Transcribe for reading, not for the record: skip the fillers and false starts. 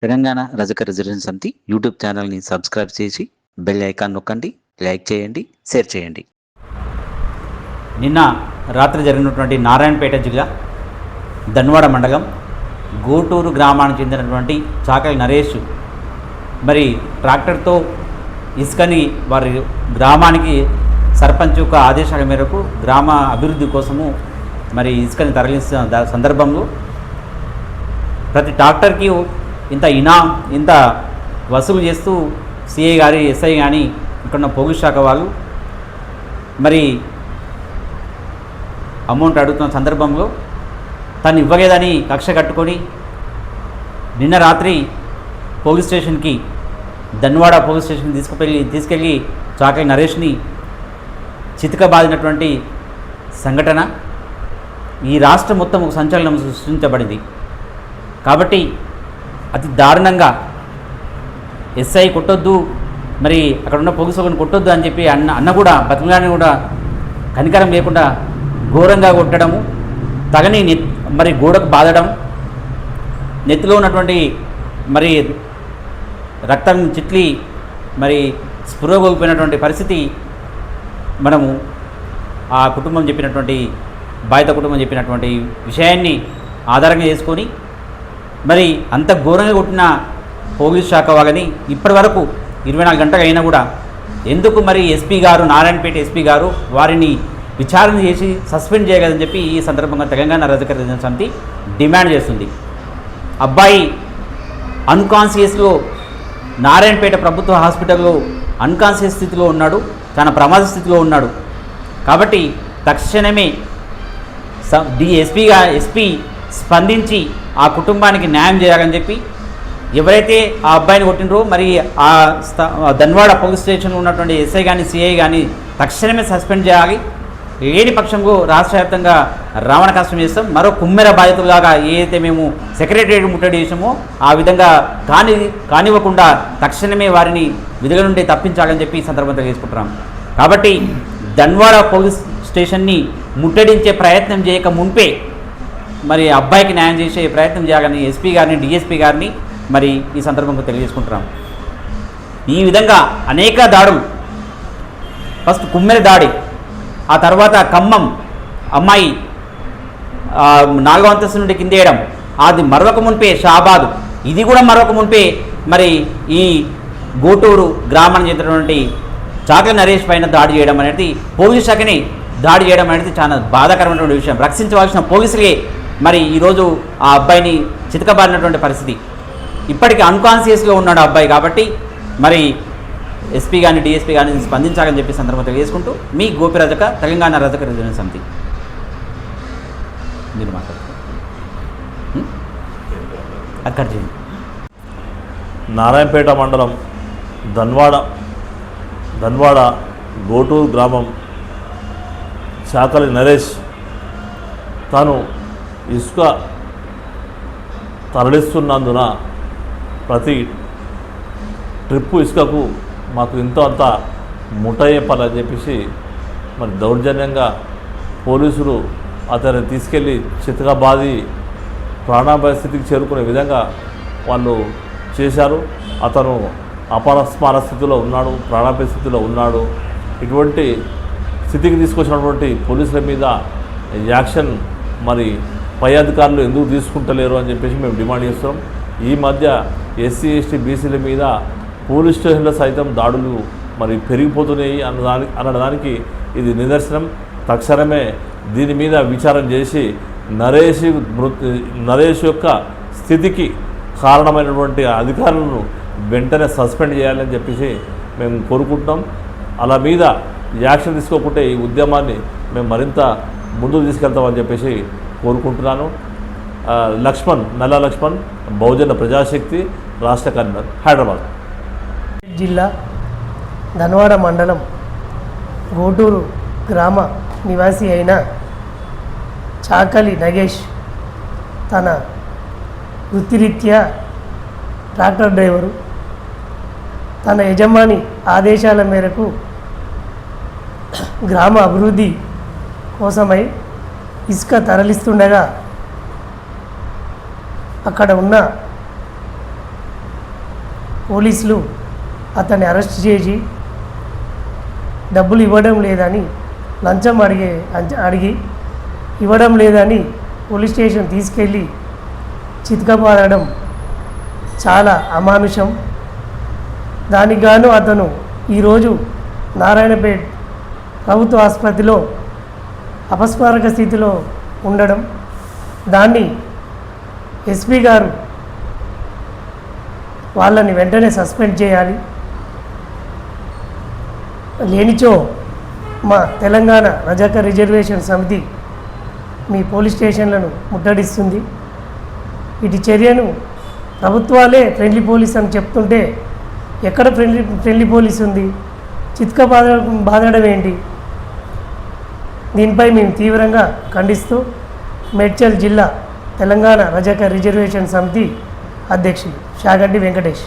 తెలంగాణ రజక రెసిడెన్స్ సమితి యూట్యూబ్ ఛానల్ని సబ్స్క్రైబ్ చేసి బెల్ ఐకాన్ నొక్కండి, లైక్ చేయండి, షేర్ చేయండి. నిన్న రాత్రి జరిగినటువంటి నారాయణపేట జిల్లా ధన్వాడ మండలం గోటూరు గ్రామానికి చెందినటువంటి చాకలి నరేష్ మరి ట్రాక్టర్తో ఇసుకని వారి గ్రామానికి సర్పంచ్ యొక్క ఆదేశాల మేరకు గ్రామ అభివృద్ధి కోసము మరి ఇసుకని తరలిస్తున్న సందర్భంలో ప్రతి ట్రాక్టర్కి ఇంత వసూలు చేస్తూ సిఐ గారి ఎస్ఐ కానీ ఇక్కడ పోలీస్ శాఖ వాళ్ళు మరి అమౌంట్ అడుగుతున్న సందర్భంలో తను ఇవ్వలేదని కక్ష కట్టుకొని నిన్న రాత్రి పోలీస్ స్టేషన్కి ధన్వాడ పోలీస్ స్టేషన్కి తీసుకెళ్ళి చాకలి నరేష్ని చితకబాదినటువంటి సంఘటన ఈ రాష్ట్రం మొత్తం ఒక సంచలనం సృష్టించబడింది. కాబట్టి అతి దారుణంగా ఎస్ఐ కొట్టొద్దు, మరి అక్కడ ఉన్న పోలీసు వాళ్ళని కొట్టొద్దు అని చెప్పి అన్న కూడా బతిమలాని కూడా కనికరం లేకుండా ఘోరంగా కొట్టడము, తగని మరి గోడకు బాదడం, నెత్తిలో ఉన్నటువంటి మరి రక్తం చిట్లి మరి స్పృహ కోల్పోయినటువంటి పరిస్థితి మనము ఆ కుటుంబం చెప్పినటువంటి బాధిత కుటుంబం చెప్పినటువంటి విషయాన్ని ఆధారంగా చేసుకొని మరి అంత ఘోరంగా కొట్టిన పోలీస్ శాఖ వాళ్ళని ఇప్పటి వరకు 24 గంటలు అయినా కూడా ఎందుకు మరి ఎస్పీ గారు, నారాయణపేట ఎస్పీ గారు వారిని విచారణ చేసి సస్పెండ్ చేయగలని చెప్పి ఈ సందర్భంగా తెలంగాణ రజక రెసిడెన్స్ సమితి డిమాండ్ చేస్తుంది. అబ్బాయి అన్కాన్షియస్లో నారాయణపేట ప్రభుత్వ హాస్పిటల్లో అన్కాన్షియస్ స్థితిలో ఉన్నాడు, చాలా ప్రమాద స్థితిలో ఉన్నాడు. కాబట్టి తక్షణమే ఎస్పీ స్పందించి ఆ కుటుంబానికి న్యాయం చేయాలని చెప్పి ఎవరైతే ఆ అబ్బాయిని కొట్టినరో మరి ఆ ధన్వాడ పోలీస్ స్టేషన్లో ఉన్నటువంటి ఎస్ఐ కానీ సిఐ కానీ తక్షణమే సస్పెండ్ చేయాలి. లేని పక్షంలో రాష్ట్ర వ్యాప్తంగా రావణ కష్టం చేస్తాం. మరో కుమ్మెర బాధితులాగా ఏదైతే మేము సెక్రటరియట్ ముట్టడి చేసామో ఆ విధంగా కానివ్వకుండా తక్షణమే వారిని విధుల నుండి తప్పించాలని చెప్పి ఈ సందర్భంగా చేసుకుంటున్నాం. కాబట్టి ధన్వాడ పోలీస్ స్టేషన్ని ముట్టడించే ప్రయత్నం చేయక మున్పే మరి అబ్బాయికి న్యాయం చేసే ప్రయత్నం చేయాలని ఎస్పీ గారిని, డిఎస్పీ గారిని మరి ఈ సందర్భంగా తెలియజేసుకుంటున్నాం. ఈ విధంగా అనేక దాడులు, ఫస్ట్ కుమ్మెర దాడి, ఆ తర్వాత ఖమ్మం అమ్మాయి 4వ అంతస్తు నుండి కిందేయడం, అది మరొక మున్పే షాబాద్, ఇది కూడా మరొక మున్పే మరి ఈ గోటూరు గ్రామానికి చెందినటువంటి చాకలి నరేష్ పైన దాడి చేయడం అనేది, పోలీస్ శాఖని దాడి చేయడం అనేది చాలా బాధాకరమైనటువంటి విషయం. రక్షించవలసిన పోలీసులే మరి ఈరోజు ఆ అబ్బాయిని చితకబారినటువంటి పరిస్థితి. ఇప్పటికీ అన్కాన్షియస్లో ఉన్నాడు ఆ అబ్బాయి. కాబట్టి మరి ఎస్పీ కానీ డిఎస్పీ కానీ స్పందించాలని చెప్పి సందర్భంగా తెలియజేసుకుంటూ మీ గోపి రజక, తెలంగాణ రజక రెసిడెన్స్ సమితి. మీరు మాట్లాడుతున్నారు అక్కడ చేయండి. నారాయణపేట మండలం ధన్వాడ గోటూరు గ్రామం చాకలి నరేష్ తాను ఇసుక తరలిస్తున్నందున ప్రతి ట్రిప్పు ఇసుకకు మాకు ఇంతో అంత ముట్టయ్యప్పలని చెప్పేసి మరి దౌర్జన్యంగా పోలీసులు అతన్ని తీసుకెళ్ళి చితకబాది ప్రాణాపాయ స్థితికి చేరుకునే విధంగా వాళ్ళు చేశారు. అతను అపస్మార స్థితిలో ఉన్నాడు, ప్రాణాపాయ స్థితిలో ఉన్నాడు. ఇటువంటి స్థితికి తీసుకొచ్చినటువంటి పోలీసుల మీద యాక్షన్ మరి పై అధికారులు ఎందుకు తీసుకుంటలేరు అని చెప్పేసి మేము డిమాండ్ చేస్తున్నాం. ఈ మధ్య ఎస్సీ ఎస్టీ బీసీల మీద పోలీస్ స్టేషన్లో సైతం దాడులు మరి పెరిగిపోతున్నాయి అనడానికి ఇది నిదర్శనం. తక్షణమే దీని మీద విచారణ చేసి నరేష్ యొక్క స్థితికి కారణమైనటువంటి అధికారులను వెంటనే సస్పెండ్ చేయాలని చెప్పేసి మేము కోరుకుంటున్నాం. అలా మీద యాక్షన్ తీసుకోకుంటే ఈ ఉద్యమాన్ని మేము మరింత ముందుకు తీసుకెళ్తామని చెప్పేసి కోరుకుంటున్నాను. నల్లా లక్ష్మణ్, బహుజన ప్రజాశక్తి రాష్ట్ర కన్వీనర్, హైదరాబాద్ జిల్లా ధన్వాడ మండలం గోటూరు గ్రామ నివాసి అయిన చాకలి నగేష్ తన వృత్తిరీత్యా ట్రాక్టర్ డ్రైవరు. తన యజమాని ఆదేశాల మేరకు గ్రామ అభివృద్ధి కోసమై ఇసుక తరలిస్తుండగా అక్కడ ఉన్న పోలీసులు అతన్ని అరెస్ట్ చేసి డబ్బులు ఇవ్వడం లేదని లంచం అడిగి ఇవ్వడం లేదని పోలీస్ స్టేషన్ తీసుకెళ్ళి చితకబారడం చాలా అమానుషం. దానికి గాను అతను ఈరోజు నారాయణపేట్ ప్రభుత్వ ఆసుపత్రిలో అపస్మారక స్థితిలో ఉండడం, దాన్ని ఎస్పీ గారు వాళ్ళని వెంటనే సస్పెండ్ చేయాలి. లేనిచో మా తెలంగాణ రజాకర్ రిజర్వేషన్ సమితి మీ పోలీస్ స్టేషన్లను ముట్టడిస్తుంది. ఇటు చర్యను ప్రభుత్వాలే ఫ్రెండ్లీ పోలీస్ అని చెప్తుంటే ఎక్కడ ఫ్రెండ్లీ పోలీస్ ఉంది? బాధడం ఏంటి? దీనిపై మేము తీవ్రంగా ఖండిస్తూ మేడ్చల్ జిల్లా తెలంగాణ రజాకర్ రిజర్వేషన్ సమితి అధ్యక్షులు షాగంటి వెంకటేష్.